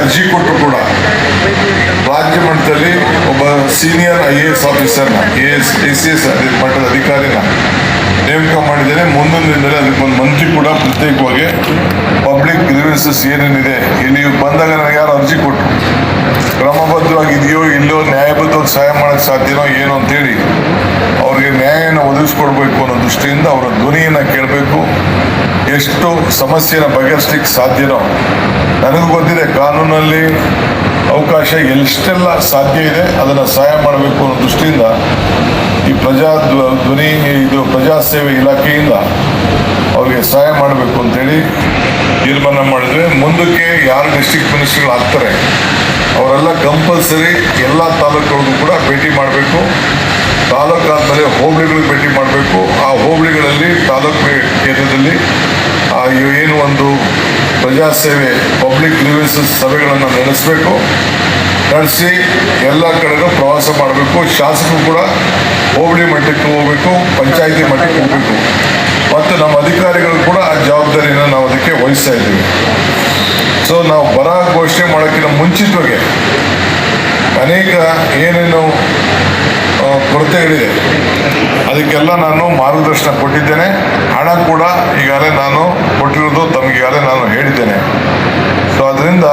ಅರ್ಜಿ ಕೊಟ್ಟರು ಕೂಡ ರಾಜ್ಯ ಮಟ್ಟದಲ್ಲಿ ಒಬ್ಬ ಸೀನಿಯರ್ IAS ಆಫೀಸರ್ನ ACS ಮಟ್ಟದ ಅಧಿಕಾರಿನ ನೇಮಕ ಮಾಡಿದ್ದೇನೆ. ಮುಂದಿನ ದಿನದಲ್ಲಿ ಅದಕ್ಕೊಂದು ಮಂತ್ರಿ ಕೂಡ ಪ್ರತ್ಯೇಕವಾಗಿ ಪಬ್ಲಿಕ್ ಗ್ರೀವೆನ್ಸಸ್ ಏನೇನಿದೆ ಇಲ್ಲಿ ಬಂದಾಗ ನನಗೆ ಯಾರು ಅರ್ಜಿ ಕೊಟ್ಟರು ಕ್ರಮಬದ್ಧವಾಗಿದೆಯೋ ಇಲ್ಲೋ ನ್ಯಾಯಬದ್ಧವಾಗಿ ಸಹಾಯ ಮಾಡೋಕ್ಕೆ ಸಾಧ್ಯನೋ ಏನು ಅಂತೇಳಿ ಅವ್ರಿಗೆ ನ್ಯಾಯನ ಒದಗಿಸ್ಕೊಡ್ಬೇಕು ಅನ್ನೋ ದೃಷ್ಟಿಯಿಂದ ಅವರ ಧ್ವನಿಯನ್ನು ಕೇಳಬೇಕು. ಎಷ್ಟು ಸಮಸ್ಯೆನ ಬಗೆಹರಿಸ್ಲಿಕ್ಕೆ ಸಾಧ್ಯನೋ ನನಗೂ ಗೊತ್ತಿದೆ. ಕಾನೂನಲ್ಲಿ ಅವಕಾಶ ಎಷ್ಟೆಲ್ಲ ಸಾಧ್ಯ ಇದೆ ಅದನ್ನು ಸಹಾಯ ಮಾಡಬೇಕು ಅನ್ನೋ ದೃಷ್ಟಿಯಿಂದ ಈ ಪ್ರಜಾಸೇವೆ ಇಲಾಖೆಯಿಂದ ಅವ್ರಿಗೆ ಸಹಾಯ ಮಾಡಬೇಕು ಅಂತೇಳಿ ತೀರ್ಮಾನ ಮಾಡಿದ್ರೆ ಮುಂದಕ್ಕೆ ಯಾರು ಡಿಸ್ಟ್ರಿಕ್ಟ್ ಮಿನಿಸ್ಟರ್ಗಳು ಆಗ್ತಾರೆ ಅವರೆಲ್ಲ ಕಂಪಲ್ಸರಿ ಎಲ್ಲ ತಾಲೂಕುಗಳಿಗೂ ಕೂಡ ಭೇಟಿ ಮಾಡಬೇಕು. ತಾಲೂಕು ಆದಮೇಲೆ ಹೋಬಳಿಗಳಿಗೆ ಭೇಟಿ ಮಾಡಬೇಕು. ಆ ಹೋಬಳಿಗಳಲ್ಲಿ ತಾಲೂಕು ಕೇಂದ್ರದಲ್ಲಿ ಏನು ಒಂದು ಪ್ರಜಾಸೇವೆ ಪಬ್ಲಿಕ್ ಗ್ರೀವೆನ್ಸಸ್ ಸಭೆಗಳನ್ನು ನಡೆಸಬೇಕು. ನಡೆಸಿ ಎಲ್ಲ ಕಡೆಗೂ ಪ್ರವಾಸ ಮಾಡಬೇಕು. ಶಾಸಕರು ಕೂಡ ಹೋಬಳಿ ಮಟ್ಟಕ್ಕೆ ಹೋಗಬೇಕು, ಪಂಚಾಯಿತಿ ಮಟ್ಟಕ್ಕೆ ಹೋಗಬೇಕು. ಮತ್ತು ನಮ್ಮ ಅಧಿಕಾರಿಗಳು ಕೂಡ ಆ ಜವಾಬ್ದಾರಿಯನ್ನು ನಾವು ಅದಕ್ಕೆ ವಹಿಸ್ತಾ ಇದ್ದೀವಿ. ಸೊ ನಾವು ಬರ ಘೋಷಣೆ ಮಾಡೋಕ್ಕಿಂತ ಮುಂಚಿತವಾಗಿ ಅನೇಕ ಏನೇನು ಕೊರತೆಗಳಿದೆ ಅದಕ್ಕೆಲ್ಲ ನಾನು ಮಾರ್ಗದರ್ಶನ ಕೊಟ್ಟಿದ್ದೇನೆ. ಹಣ ಕೂಡ ಈಗಾಗಲೇ ನಾನು ಕೊಟ್ಟಿರೋದು ತಮಗೀಗಾಗಲೇ ನಾನು ಹೇಳಿದ್ದೇನೆ. ಸೊ ಅದರಿಂದ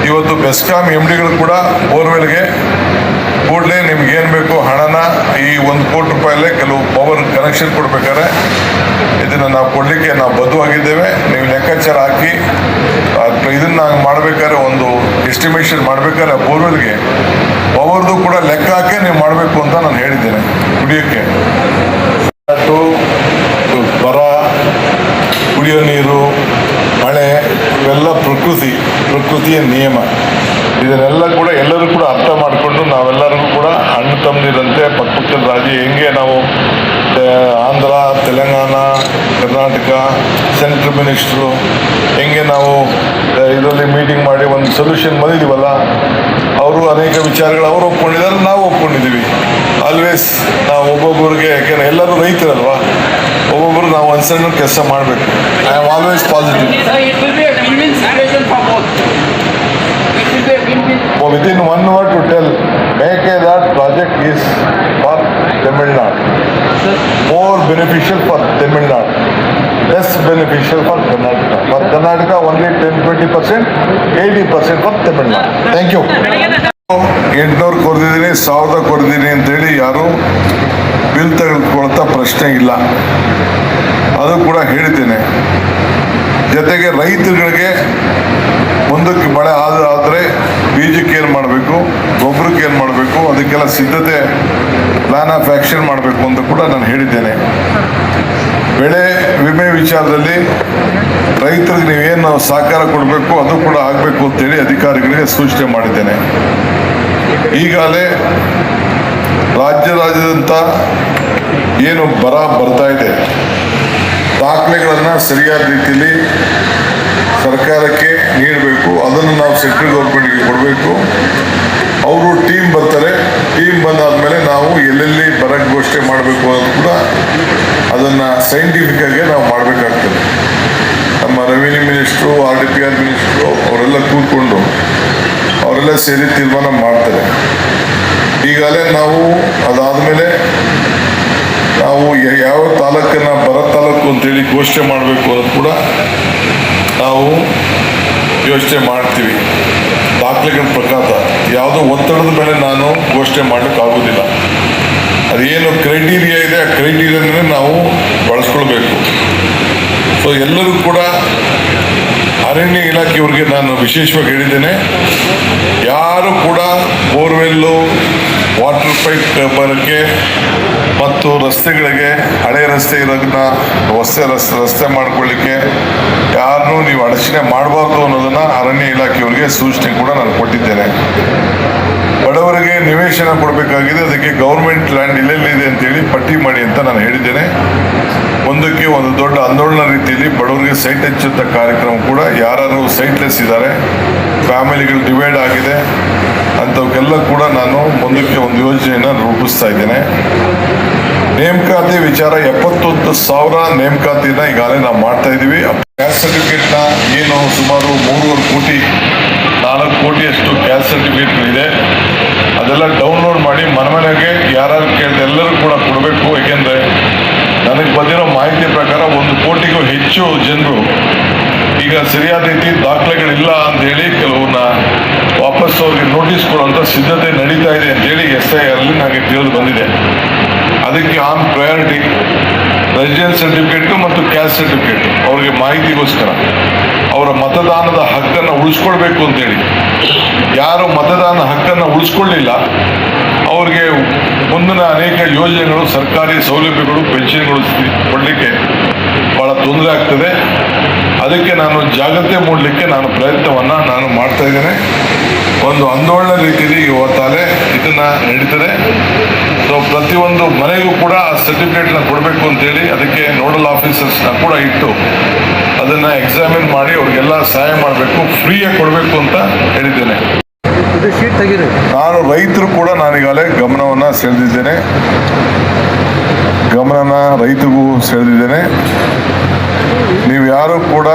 ಇವತ್ತು ಬೆಸ್ಕಾಂ MDಗಳು ಕೂಡ ಬೋರ್ವೆಲ್ಗೆ ಕೂಡಲೇ ನಿಮ್ಗೇನು ಬೇಕು ಹಣನ ಈ 1 ಕೋಟಿ ರೂಪಾಯಲ್ಲೇ ಕೆಲವು ಪವರ್ ಕನೆಕ್ಷನ್ ಕೊಡ್ಬೇಕಾದ್ರೆ ಇದನ್ನು ನಾವು ಕೊಡಲಿಕ್ಕೆ ನಾವು ಬದ್ಧವಾಗಿದ್ದೇವೆ. ನೀವು ಲೆಕ್ಕಾಚಾರ ಹಾಕಿ ಇದನ್ನು ಮಾಡಬೇಕಾದ್ರೆ ಒಂದು ಎಸ್ಟಿಮೇಷನ್ ಮಾಡಬೇಕಾದ್ರೆ ಬೋರ್ವೆಲ್ಗೆ ಪವರ್ದು ಕೂಡ ಲೆಕ್ಕ ಹಾಕಿ ನೀವು ಮಾಡಬೇಕು ಅಂತ ನಾನು ಹೇಳಿದ್ದೇನೆ. ಕುಡಿಯೋಕ್ಕೆ ಬರ, ಕುಡಿಯೋ ನೀರು, ಮಳೆ ಇವೆಲ್ಲ ಪ್ರಕೃತಿಯ ನಿಯಮ. ಇದನ್ನೆಲ್ಲ ಕೂಡ ಎಲ್ಲರೂ ಕೂಡ ಅರ್ಥ ಮಾಡಿಕೊಂಡು ನಾವೆಲ್ಲರಿಗೂ ಕೂಡ ಅಣ್ಣ ತಮ್ಮದಿರಂತೆ ಪಕ್ಕಪಕ್ಕದ ರಾಜ್ಯ ಹೆಂಗೆ ನಾವು ಆಂಧ್ರ, ತೆಲಂಗಾಣ, ಕರ್ನಾಟಕ ಸೆಂಟ್ರಲ್ ಮಿನಿಸ್ಟ್ರು ಹೆಂಗೆ ನಾವು ಇದರಲ್ಲಿ ಮೀಟಿಂಗ್ ಮಾಡಿ ಒಂದು ಸೊಲ್ಯೂಷನ್ ಬಂದಿದ್ದೀವಲ್ಲ, ಅವರು ಅನೇಕ ವಿಚಾರಗಳು ಅವರು ಒಪ್ಕೊಂಡಿದ್ದಾರೆ, ನಾವು ಒಪ್ಕೊಂಡಿದ್ದೀವಿ. ಆಲ್ವೇಸ್ ನಾವು ಒಬ್ಬೊಬ್ಬರಿಗೆ, ಯಾಕೆಂದ್ರೆ ಎಲ್ಲರೂ ರೈತರಲ್ವಾ, ಒಬ್ಬೊಬ್ಬರು ನಾವು ಒಂದು ಸಣ್ಣ ಕೆಲಸ ಮಾಡಬೇಕು. I am always positive. Within 1 word to tell, Mekedad project is for Tamil Nadu. More beneficial for Tamil Nadu, less beneficial for Karnataka. For Karnataka only 10-20%, 80% for Tamil Nadu. Thank you. 800 ಕೊಡ್ತಿದ್ದೀನಿ, 1000 ಕೊಡ್ತೀನಿ ಅಂತೇಳಿ ಯಾರು bill ತೆಗೆದುಕೊಳ್ತಾ ಪ್ರಶ್ನೆ ಇಲ್ಲ. ಅದು ಕೂಡ ಹೇಳಿದ್ದೇನೆ. ಜೊತೆಗೆ ರೈತರುಗಳಿಗೆ ಮುಂದಕ್ಕೆ ಮಳೆ ಆದರೆ ಬೀಜಕ್ಕೆ ಏನು ಮಾಡಬೇಕು, ಗೊಬ್ಬರಕ್ಕೆ ಏನು ಮಾಡಬೇಕು, ಅದಕ್ಕೆಲ್ಲ ಸಿದ್ಧತೆ ಪ್ಲಾನ್ ಆಫ್ ಆ್ಯಕ್ಷನ್ ಮಾಡಬೇಕು ಅಂತ ಕೂಡ ನಾನು ಹೇಳಿದ್ದೇನೆ. ಬೆಳೆ ವಿಮೆ ವಿಚಾರದಲ್ಲಿ ರೈತರಿಗೆ ನೀವೇನು ಸಹಕಾರ ಕೊಡಬೇಕು ಅದು ಕೂಡ ಆಗಬೇಕು ಅಂತೇಳಿ ಅಧಿಕಾರಿಗಳಿಗೆ ಸೂಚನೆ ಮಾಡಿದ್ದೇನೆ. ಈಗಾಗಲೇ ರಾಜ್ಯಾದ್ಯಂತ ಏನು ಬರ್ತಾ ಇದೆ ದಾಖಲೆಗಳನ್ನು ಸರಿಯಾದ ರೀತಿಯಲ್ಲಿ ಸರ್ಕಾರಕ್ಕೆ ನೀಡಬೇಕು. ಅದನ್ನು ನಾವು ಸೆಂಟ್ರಲ್ ಗೌರ್ಮೆಂಟ್ಗೆ ಕೊಡಬೇಕು. ಅವರು ಟೀಮ್ ಬರ್ತಾರೆ. ಟೀಮ್ ಬಂದಾದ್ಮೇಲೆ ನಾವು ಎಲ್ಲೆಲ್ಲಿ ಬರ ಘೋಷಣೆ ಮಾಡಬೇಕು ಅನ್ನೋದು ಕೂಡ ಅದನ್ನು ಸೈಂಟಿಫಿಕ್ ಆಗಿ ನಾವು ಮಾಡಬೇಕಾಗ್ತದೆ. ನಮ್ಮ ರೆವಿನ್ಯೂ ಮಿನಿಸ್ಟ್ರು, RDPR ಮಿನಿಸ್ಟ್ರು ಅವರೆಲ್ಲ ಕೂತ್ಕೊಂಡು ಅವರೆಲ್ಲ ಸೇರಿ ತೀರ್ಮಾನ ಮಾಡ್ತಾರೆ. ಈಗಾಗಲೇ ನಾವು ಅದಾದಮೇಲೆ ನಾವು ಯಾವ ತಾಲೂಕನ್ನು ಬರ ತಾಲೂಕು ಅಂತೇಳಿ ಘೋಷಣೆ ಮಾಡಬೇಕು ಅನ್ನೋದು ಕೂಡ ನಾವು ಯೋಚನೆ ಮಾಡ್ತೀವಿ. ದಾಖಲೆಗಳ ಪ್ರಕಾರ ಯಾವುದೋ ಒತ್ತಡದ ಮೇಲೆ ನಾನು ಘೋಷಣೆ ಮಾಡಲಿಕ್ಕಾಗೋದಿಲ್ಲ. ಅದೇನು ಕ್ರೈಟೀರಿಯಾ ಇದೆ ಆ ಕ್ರೈಟೀರಿಯಾನೇ ನಾವು ಬಳಸ್ಕೊಳ್ಬೇಕು. ಸೊ ಎಲ್ಲರೂ ಕೂಡ ಅರಣ್ಯ ಇಲಾಖೆಯವ್ರಿಗೆ ನಾನು ವಿಶೇಷವಾಗಿ ಹೇಳಿದ್ದೇನೆ, ಯಾರು ಕೂಡ ಬೋರ್ವೆಲ್ಲು, ವಾಟರ್ ಪೈಪ್ ಬರೋಕ್ಕೆ ಮತ್ತು ರಸ್ತೆಗಳಿಗೆ ಹಳೆ ರಸ್ತೆ ಇರೋದನ್ನ ರಸ್ತೆ ಮಾಡ್ಕೊಳ್ಳಿಕ್ಕೆ ಯಾರನ್ನೂ ನೀವು ಅಡಚಣೆ ಮಾಡಬಾರ್ದು ಅನ್ನೋದನ್ನು ಅರಣ್ಯ ಇಲಾಖೆಯವರಿಗೆ ಸೂಚನೆ ಕೂಡ ನಾನು ಕೊಟ್ಟಿದ್ದೇನೆ. ಬಡವರಿಗೆ ನಿವೇಶನ ಕೊಡಬೇಕಾಗಿದೆ, ಅದಕ್ಕೆ ಗೌರ್ಮೆಂಟ್ ಲ್ಯಾಂಡ್ ಎಲ್ಲೆಲ್ಲಿದೆ ಅಂತೇಳಿ ಪಟ್ಟಿ ಮಾಡಿ ಅಂತ ನಾನು ಹೇಳಿದ್ದೇನೆ. ಒಂದಕ್ಕೆ ಒಂದು ದೊಡ್ಡ ಆಂದೋಲನ ರೀತಿಯಲ್ಲಿ ಬಡವರಿಗೆ ಸೈಟ್ ಹಚ್ಚುವಂಥ ಕಾರ್ಯಕ್ರಮ ಕೂಡ ಯಾರು ಸೈಟ್ಲೆಸ್ ಇದ್ದಾರೆ, ಫ್ಯಾಮಿಲಿಗಳು ಡಿವೈಡ್ ಆಗಿದೆ ಅಂಥವಕ್ಕೆಲ್ಲ ಕೂಡ ನಾನು ಮುಂದಕ್ಕೆ ಒಂದು ಯೋಜನೆಯನ್ನು ರೂಪಿಸ್ತಾ ಇದ್ದೇನೆ. ನೇಮಕಾತಿ ವಿಚಾರ 71,000 ನೇಮಕಾತಿನ ಈಗಾಗಲೇ ನಾವು ಮಾಡ್ತಾ ಇದ್ದೀವಿ. ಗ್ಯಾಸ್ ಸರ್ಟಿಫಿಕೇಟ್ನ ಏನು ಸುಮಾರು 3.5 ಕೋಟಿ 4 ಕೋಟಿಯಷ್ಟು ಕ್ಯಾಸ್ಟ್ ಸರ್ಟಿಫಿಕೇಟ್ಗಳಿದೆ. ಅದೆಲ್ಲ ಡೌನ್ಲೋಡ್ ಮಾಡಿ ಮನೆಗೆ ಯಾರು ಕೇಳಿದ ಎಲ್ಲರೂ ಕೂಡ ಕೊಡಬೇಕು. ಏಕೆಂದರೆ ನನಗೆ ಬಂದಿರೋ ಮಾಹಿತಿ ಪ್ರಕಾರ 1 ಕೋಟಿಗೂ ಹೆಚ್ಚು ಜನರು ಈಗ ಸರಿಯಾದ ರೀತಿ ದಾಖಲೆಗಳಿಲ್ಲ ಅಂತೇಳಿ ಕೆಲವನ್ನ ವಾಪಸ್ ಅವ್ರಿಗೆ ನೋಟಿಸ್ ಕೊಡುವಂಥ ಸಿದ್ಧತೆ ನಡೀತಾ ಇದೆ ಅಂತೇಳಿ SIR ಅಲ್ಲಿ ನನಗೆ ತಿಳಿದು ಬಂದಿದೆ. ಅದಕ್ಕೆ ಆನ್ ಪ್ರಯಾರಿಟಿ ರೆಸಿಡೆನ್ಸ್ ಸರ್ಟಿಫಿಕೇಟು ಮತ್ತು ಕ್ಯಾಸ್ಟ್ ಸರ್ಟಿಫಿಕೇಟ್ ಅವ್ರಿಗೆ ಮಾಹಿತಿಗೋಸ್ಕರ ಅವರ ಮತದಾನದ ಹಕ್ಕನ್ನು ಉಳಿಸ್ಕೊಳ್ಬೇಕು ಅಂತೇಳಿ. ಯಾರು ಮತದಾನ ಹಕ್ಕನ್ನು ಉಳಿಸ್ಕೊಳ್ಳಿಲ್ಲ ಅವ್ರಿಗೆ ಮುಂದಿನ ಅನೇಕ ಯೋಜನೆಗಳು, ಸರ್ಕಾರಿ ಸೌಲಭ್ಯಗಳು, ಪೆನ್ಷನ್ಗಳು ಕೊಡಲಿಕ್ಕೆ ಭಾಳ ತೊಂದರೆ ಆಗ್ತದೆ. ಅದಕ್ಕೆ ನಾನು ಜಾಗ್ರತೆ ಮೂಡಲಿಕ್ಕೆ ಪ್ರಯತ್ನವನ್ನು ಮಾಡ್ತಾ ಇದ್ದೇನೆ. ಒಂದು ಆಂದೋಲನ ರೀತಿಯಲ್ಲಿ ಇವತ್ತಾಲೆ ಇದನ್ನ ನಡೀತದೆ. ಸೊ ಪ್ರತಿಯೊಂದು ಮನೆಗೂ ಕೂಡ ಆ ಸರ್ಟಿಫಿಕೇಟ್ನ ಕೊಡಬೇಕು ಅಂತೇಳಿ ಅದಕ್ಕೆ ನೋಡಲ್ ಆಫೀಸರ್ಸ್ನ ಕೂಡ ಇಟ್ಟು ಅದನ್ನು ಎಕ್ಸಾಮಿನ್ ಮಾಡಿ ಅವ್ರಿಗೆಲ್ಲ ಸಹಾಯ ಮಾಡಬೇಕು, ಫ್ರೀಯಾಗಿ ಕೊಡಬೇಕು ಅಂತ ಹೇಳಿದ್ದೇನೆ. ನಾನು ರೈತರು ಕೂಡ ನಾನೀಗಾಗಲೇ ಗಮನವನ್ನು ಸೆಳೆದಿದ್ದೇನೆ. ರೈತರಿಗೂ ಸೆಳೆದಿದ್ದೇನೆ. ನೀವು ಯಾರು ಕೂಡ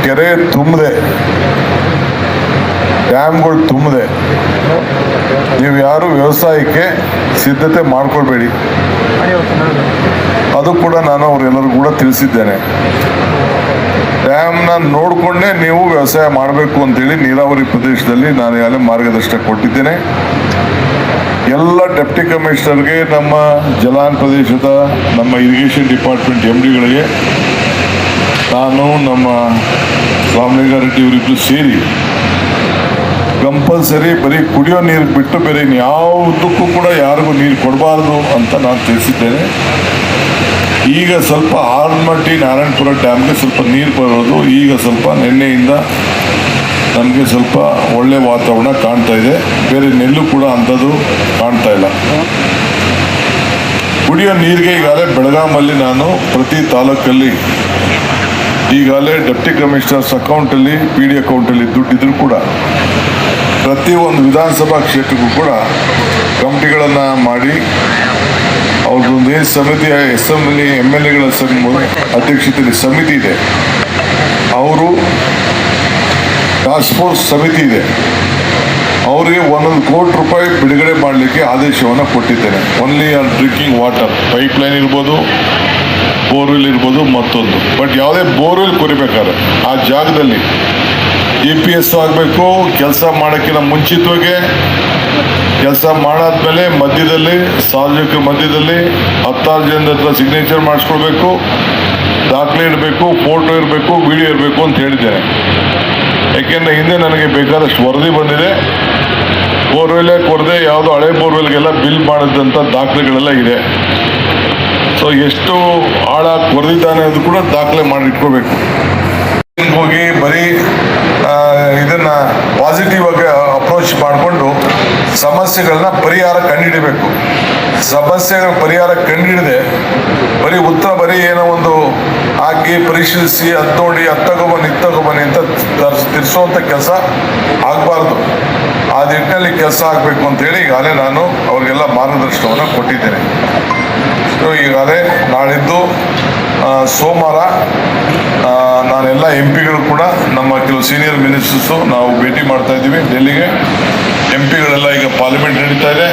ಕೆರೆ ತುಂಬದೆ, ಡ್ಯಾಮ್ಗಳು ತುಂಬದೆ ನೀವು ಯಾರು ವ್ಯವಸಾಯಕ್ಕೆ ಸಿದ್ಧತೆ ಮಾಡ್ಕೊಳ್ಬೇಡಿ. ಅದು ಕೂಡ ನಾನು ಅವರೆಲ್ಲರೂ ಕೂಡ ತಿಳಿಸಿದ್ದೇನೆ. ಡ್ಯಾಮ್ನ ನೋಡಿಕೊಂಡೇ ನೀವು ವ್ಯವಸಾಯ ಮಾಡಬೇಕು ಅಂತೇಳಿ ನೀರಾವರಿ ಪ್ರದೇಶದಲ್ಲಿ ನಾನು ಈಗಾಗಲೇ ಮಾರ್ಗದರ್ಶನ ಕೊಟ್ಟಿದ್ದೇನೆ. ಎಲ್ಲ ಡೆಪ್ಟಿ ಕಮಿಷನರ್ಗೆ, ನಮ್ಮ ಜಲಾನ್ ಪ್ರದೇಶದ ನಮ್ಮ ಇರಿಗೇಷನ್ ಡಿಪಾರ್ಟ್ಮೆಂಟ್ MDಗಳಿಗೆ ನಾನು, ನಮ್ಮ ರಾಮಲಿಂಗಾರೆಡ್ಡಿ ಇವರಿಬ್ಬರು ಸೇರಿ ಕಂಪಲ್ಸರಿ ಬರೀ ಕುಡಿಯೋ ನೀರು ಬಿಟ್ಟು ಬೇರೆ ಯಾವುದಕ್ಕೂ ಕೂಡ ಯಾರಿಗೂ ನೀರು ಕೊಡಬಾರ್ದು ಅಂತ ನಾನು ತಿಳಿಸಿದ್ದೇನೆ. ಈಗ ಸ್ವಲ್ಪ ಆಲ್ಮಟ್ಟಿ ನಾರಾಯಣಪುರ ಡ್ಯಾಮ್ಗೆ ಸ್ವಲ್ಪ ನೀರು ಬರೋದು ಈಗ ಸ್ವಲ್ಪ ನಿನ್ನೆಯಿಂದ ನಮಗೆ ಸ್ವಲ್ಪ ಒಳ್ಳೆ ವಾತಾವರಣ ಕಾಣ್ತಾ ಇದೆ. ಬೇರೆ ನೆಲ್ಲು ಕೂಡ ಅಂಥದ್ದು ಕಾಣ್ತಾ ಇಲ್ಲ. ಕುಡಿಯೋ ನೀರಿಗೆ ಈಗಾಗಲೇ ಬೆಳಗಾಮಲ್ಲಿ ನಾನು ಪ್ರತಿ ತಾಲೂಕಲ್ಲಿ ಈಗಾಗಲೇ ಡೆಪ್ಟಿ ಕಮಿಷನರ್ಸ್ ಅಕೌಂಟಲ್ಲಿ, PD ಅಕೌಂಟಲ್ಲಿ ದುಡ್ಡಿದ್ರು ಕೂಡ ಪ್ರತಿಯೊಂದು ವಿಧಾನಸಭಾ ಕ್ಷೇತ್ರಕ್ಕೂ ಕೂಡ ಕಮಿಟಿಗಳನ್ನು ಮಾಡಿ ಅವ್ರದ್ದೊಂದು ಸಮಿತಿ, MLAಗಳ ಅಧ್ಯಕ್ಷತೆಯಲ್ಲಿ ಸಮಿತಿ ಇದೆ. ಅವರು ಟಾಸ್ಕ್ ಫೋರ್ಸ್ ಸಮಿತಿ ಇದೆ. ಅವರಿಗೆ 1 ಕೋಟಿ ರೂಪಾಯಿ ಬಿಡುಗಡೆ ಮಾಡಲಿಕ್ಕೆ ಆದೇಶವನ್ನು ಕೊಟ್ಟಿದ್ದೇನೆ. Only on drinking water, pipeline ಇರ್ಬೋದು, ಬೋರ್ವೆಲ್ ಇರ್ಬೋದು, ಮತ್ತೊಂದು. ಬಟ್ ಯಾವುದೇ ಬೋರ್ವೆಲ್ ಕೊರಿಬೇಕಾದ್ರೆ ಆ ಜಾಗದಲ್ಲಿ GPS ಆಗಬೇಕು. ಕೆಲಸ ಮಾಡೋಕ್ಕಿಂತ ಮುಂಚಿತವಾಗಿ ಕೆಲಸ ಮಾಡಾದ್ಮೇಲೆ ಮಧ್ಯದಲ್ಲಿ, ಸಾರ್ವಜನಿಕರ ಮಧ್ಯದಲ್ಲಿ 16 ಜನದ ಹತ್ರ ಸಿಗ್ನೇಚರ್ ಮಾಡಿಸ್ಕೊಳ್ಬೇಕು, ದಾಖಲೆ ಇರಬೇಕು, ಫೋಟೋ ಇರಬೇಕು, ವಿಡಿಯೋ ಇರಬೇಕು ಅಂತ ಹೇಳಿದ್ದೇನೆ. ಯಾಕೆಂದರೆ ಹಿಂದೆ ನನಗೆ ಬೇಕಾದಷ್ಟು ವರದಿ ಬಂದಿದೆ. ಬೋರ್ವೆಲ್ಲೇ ಕೊರದೆ, ಯಾವುದೋ ಹಳೆ ಬೋರ್ವೆಲ್ಗೆಲ್ಲ ಬಿಲ್ ಮಾಡಿದಂಥ ದಾಖಲೆಗಳೆಲ್ಲ ಇದೆ. ಸೊ ಎಷ್ಟು ಆಳ ಕೊರೆದಿದ್ದಾನೆ ಅದು ಕೂಡ ದಾಖಲೆ ಮಾಡಿ ಇಟ್ಕೋಬೇಕು. ಹೋಗಿ ಬರೀ ಇದನ್ನ ಪಾಸಿಟಿವ್ ಆಗಿ ಅಪ್ರೋಚ್ ಮಾಡಿಕೊಂಡು ಸಮಸ್ಯೆಗಳನ್ನ ಪರಿಹಾರ ಕಂಡುಹಿಡಬೇಕು. ಸಮಸ್ಯೆಗಳ ಪರಿಹಾರ ಕಂಡುಹಿಡದೆ ಬರೀ ಉತ್ತರ ಬರೀ ಏನೋ ಒಂದು ಹಾಕಿ ಪರಿಶೀಲಿಸಿ ಅದು ನೋಡಿ ಅದು ತಗೊಬನ್ನಿ ಅಂತ ತಿರ್ಸೋವಂಥ ಕೆಲಸ ಆಗಬಾರ್ದು. ಆ ನಿಟ್ಟಿನಲ್ಲಿ ಕೆಲಸ ಆಗಬೇಕು ಅಂತೇಳಿ ಈಗಾಗಲೇ ನಾನು ಅವ್ರಿಗೆಲ್ಲ ಮಾರ್ಗದರ್ಶನವನ್ನು ಕೊಟ್ಟಿದ್ದೇನೆ. ಈಗಾಗಲೇ ನಾಳಿದ್ದು ಸೋಮವಾರ ನಾನೆಲ್ಲ MPಗಳು ಕೂಡ, ನಮ್ಮ ಕೆಲವು ಸೀನಿಯರ್ ಮಿನಿಸ್ಟರ್ಸು ನಾವು ಭೇಟಿ ಮಾಡ್ತಾ ಇದ್ದೀವಿ ಡೆಲ್ಲಿಗೆ. MPಗಳೆಲ್ಲ ಈಗ ಪಾರ್ಲಿಮೆಂಟ್ ನಡೀತಾ ಇದೆ.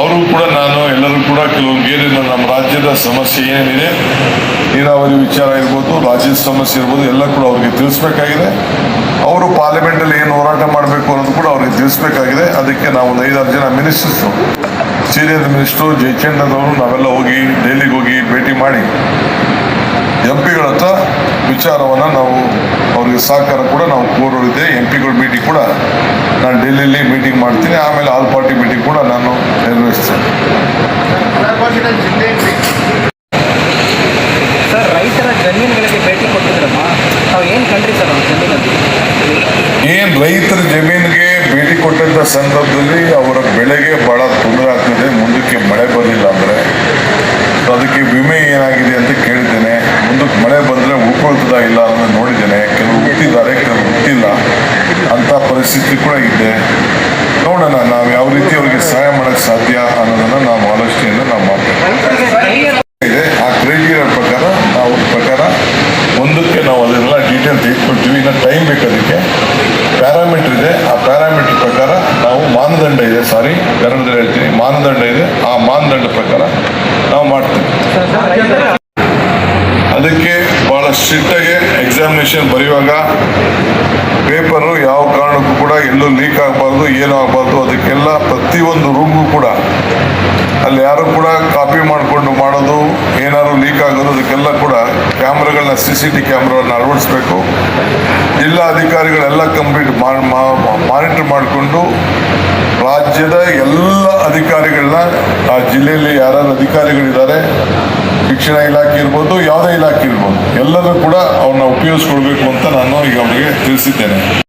ಅವ್ರಿಗೂ ಕೂಡ ನಾನು ಎಲ್ಲರೂ ಕೂಡ ಕೆಲವೊಂದು ಏನಿಲ್ಲ, ನಮ್ಮ ರಾಜ್ಯದ ಸಮಸ್ಯೆ ಏನೇನಿದೆ, ನೀರಾವರಿ ವಿಚಾರ ಇರ್ಬೋದು, ರಾಜ್ಯದ ಸಮಸ್ಯೆ ಇರ್ಬೋದು, ಎಲ್ಲ ಕೂಡ ಅವ್ರಿಗೆ ತಿಳಿಸ್ಬೇಕಾಗಿದೆ. ಅವರು ಪಾರ್ಲಿಮೆಂಟಲ್ಲಿ ಏನು ಹೋರಾಟ ಮಾಡಬೇಕು ಅನ್ನೋದು ಕೂಡ ಅವ್ರಿಗೆ ತಿಳಿಸ್ಬೇಕಾಗಿದೆ. ಅದಕ್ಕೆ ನಾವು ಒಂದು 5-6 ಜನ ಮಿನಿಸ್ಟರ್ಸು, ಸೀನಿಯರ್ ಮಿನಿಸ್ಟ್ರು ಜಯಚಂದ್ರದವರು ನಾವೆಲ್ಲ ಹೋಗಿ ಡೆಲ್ಲಿಗೆ ಹೋಗಿ ಭೇಟಿ ಮಾಡಿ MPಗಳ ಹತ್ರ ವಿಚಾರವನ್ನು ನಾವು ಅವ್ರಿಗೆ ಸಹಕಾರ ಕೂಡ ನಾವು ಕೋರೋರಿದೆ. MPಗಳ ಮೀಟಿಂಗ್ ಕೂಡ ನಾನು ಡೆಲ್ಲಿಯಲ್ಲಿ ಮೀಟಿಂಗ್ ಮಾಡ್ತೀನಿ. ಆಮೇಲೆ ಆಲ್ ಪಾರ್ಟಿ ಮೀಟಿಂಗ್ ಕೂಡ ನಾನು ನಿರ್ವಹಿಸ್ತೇನೆ. ಸರ್, ರೈತರ ಜಮೀನುಗಳಿಗೆ ಭೇಟಿ ಕೊಟ್ಟಿದ್ರಮ್ಮ, ತಾವು ಏನು ಕಂಡ್ರಿ ಸರ್ ಅವ್ರ ಜಮೀನಲ್ಲಿ? ಏನು ರೈತರ ಜಮೀನಿಗೆ ಭೇಟಿ ಕೊಟ್ಟಂಥ ಸಂದರ್ಭದಲ್ಲಿ ಅವರ ಬೆಳೆಗೆ ಭಾಳ ತೊಂದರೆ ಆಗ್ತದೆ. ಮುಂದಕ್ಕೆ ಮಳೆ ಬರಲಿಲ್ಲ ಅಂದರೆ ಅದಕ್ಕೆ ವಿಮೆ ಏನಾಗಿದೆ ಅಂತ ಕೇಳಿದ್ದೇನೆ. ಮುಂದಕ್ಕೆ ಮಳೆ ಬಂದರೆ ಉಳ್ಕೊಳ್ತದ ಇಲ್ಲ ಅನ್ನೋದು ನೋಡಿದ್ದೇನೆ. ಕೆಲವರು ಹುಟ್ಟಿದ್ದಾರೆ, ಕೆಲವರು ಹುಟ್ಟಿಲ್ಲ, ಅಂಥ ಪರಿಸ್ಥಿತಿ ಕೂಡ ಇದೆ. ನೋಡೋಣ ನಾವು ಯಾವ ರೀತಿ ಅವರಿಗೆ ಸಹಾಯ ಮಾಡೋಕ್ಕೆ ಸಾಧ್ಯ ಅನ್ನೋದನ್ನು ನಾವು ಆಲೋಚನೆಯನ್ನು ನಾವು ಮಾಡ್ತೇವೆ. ಆ ಕ್ರೈಟೀರಿಯಾ ಪ್ರಕಾರ ಮುಂದಕ್ಕೆ ನಾವು ಅದನ್ನೆಲ್ಲ ಡೀಟೇಲ್ ತೆಗೆದುಕೊಳ್ತೀವಿ. ಇನ್ನು ಟೈಮ್ ಬೇಕು ಅದಕ್ಕೆ. ಮಾನದಂಡ ಇದೆ, ಆ ಮಾನದಂಡ ಪ್ರಕಾರ ನಾವು ಮಾಡ್ತೀವಿ. ಅದಕ್ಕೆ ಭಾಳ ಸ್ಟ್ರಿಕ್ಟಾಗಿ ಎಕ್ಸಾಮಿನೇಷನ್ ಬರೆಯುವಾಗ ಪೇಪರು ಯಾವ ಕಾರಣಕ್ಕೂ ಕೂಡ ಎಲ್ಲೂ ಲೀಕ್ ಆಗಬಾರ್ದು, ಏನೂ ಆಗಬಾರ್ದು. ಅದಕ್ಕೆಲ್ಲ ಪ್ರತಿಯೊಂದು ರೂಮ್ಗೂ ಕೂಡ ಅಲ್ಲಿ ಯಾರು ಕೂಡ ಕಾಪಿ ಮಾಡಿಕೊಂಡು ಮಾಡೋದು, ಏನಾದ್ರು ಲೀಕ್ ಆಗೋದು, ಅದಕ್ಕೆಲ್ಲ ಕೂಡ ಕ್ಯಾಮ್ರಾಗಳನ್ನ CCTV ಕ್ಯಾಮ್ರಾಗಳನ್ನ ಅಳವಡಿಸ್ಬೇಕು. ಜಿಲ್ಲಾ ಅಧಿಕಾರಿಗಳೆಲ್ಲ ಕಂಪ್ಲೀಟ್ ಮಾನಿಟರ್ ಮಾಡಿಕೊಂಡು ರಾಜ್ಯದ ಎಲ್ಲ ಅಧಿಕಾರಿಗಳನ್ನ, ಆ ಜಿಲ್ಲೆಯಲ್ಲಿ ಯಾರ್ಯಾರು ಅಧಿಕಾರಿಗಳಿದ್ದಾರೆ, ಶಿಕ್ಷಣ ಇಲಾಖೆ ಇರ್ಬೋದು, ಯಾವುದೇ ಇಲಾಖೆ ಇರ್ಬೋದು, ಎಲ್ಲರೂ ಕೂಡ ಅವ್ರನ್ನ ಉಪಯೋಗಿಸ್ಕೊಳ್ಬೇಕು ಅಂತ ನಾನು ಈಗ ಅವರಿಗೆ ತಿಳಿಸಿದ್ದೇನೆ.